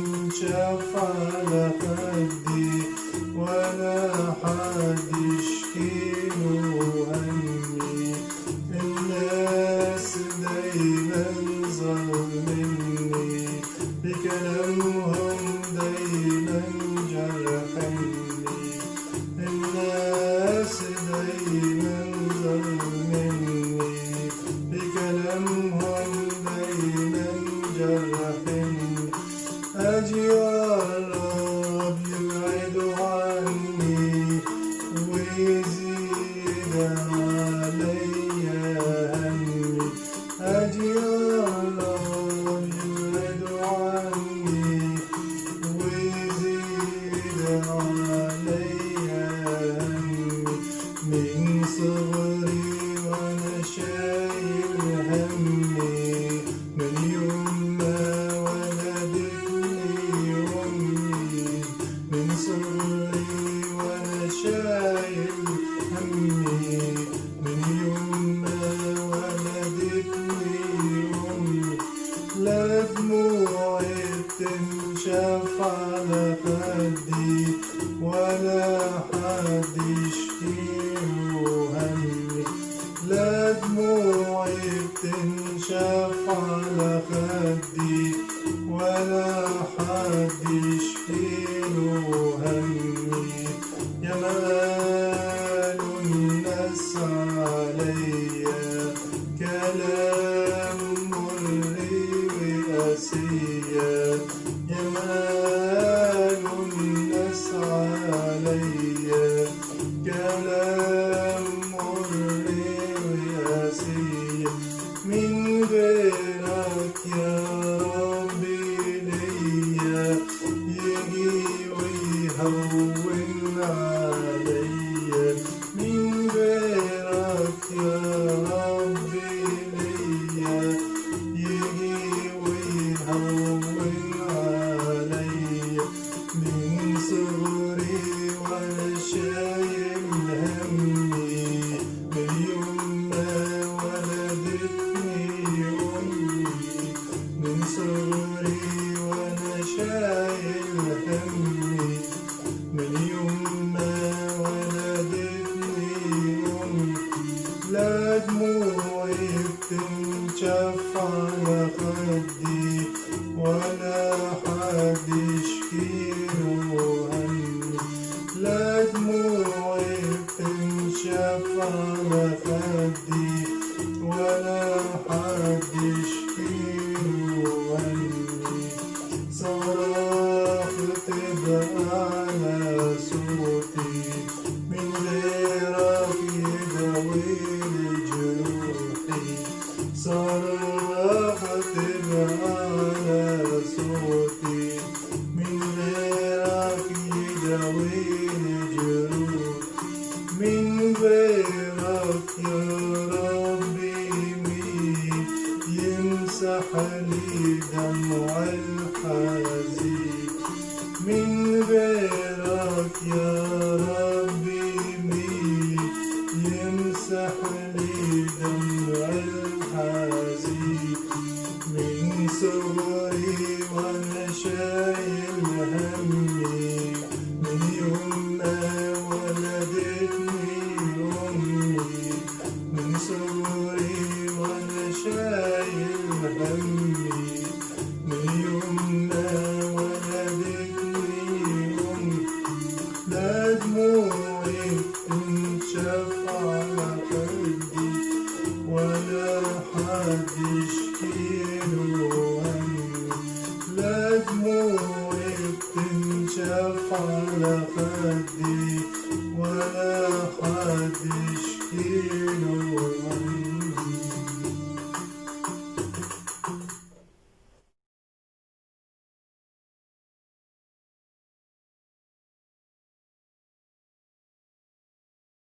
تنشف على خدي ولا حد يشكيله همي. الناس دايما ظالميني بكلامهم دايما جرحني. الناس دايما ظالميني بكلامهم دايما جرحني. أجي أقرب يبعدوا عني ويزيد عليا همي. أجي أقرب يبعدوا عني ويزيد عليا همي. من صغري وأنا شايل همي، من يوم ما ولدتني أمي. من صغري وأنا شايل همي، من يوم ما ولدتني أمي. لا دموعي بتنشف على خدي ولا حد يشكيله همي. لا دموعي بتنشف على خدي ولا حد يشكيله همي. يا ما قالوا الناس عليا كلام مر وقاسية. يا ما قالوا الناس عليا كلام مر وقاسية. من غيرك يا ربي ليا يجي ويهون عليا. من غيرك يا ربي ليا يجي ويهون عليا. من صغري وأنا شايل همي، من يوم ما ولدتني أمي. من صغري وأنا شايل همي، من يوم ما ولدتني أمي. لا دموعي بتنشف على خدي ولا حد يشكيله همي. لا دموعي بتنشف على خدي ولا حد يشكيله همي. صرخت بأعلى صوتي من غيرك يداويلي جروحي. صرخت بأعلى صوتي من غيرك يداويلي جروحي. من غيرك يا ربي مين يمسح لي دمع الحزين. من غيرك يا ربي مين يمسح لي دمع الحزين. من صغري وأنا شايل همي، من يوم ما ولدتني أمي. من صغري وأنا شايل همي، من يوم ما ولدتني أمي. لا دموعي تنشف على خدي ولا حد يشكيله همي. لا دموعي تنشف على خدي ولا حد يشكيله همي.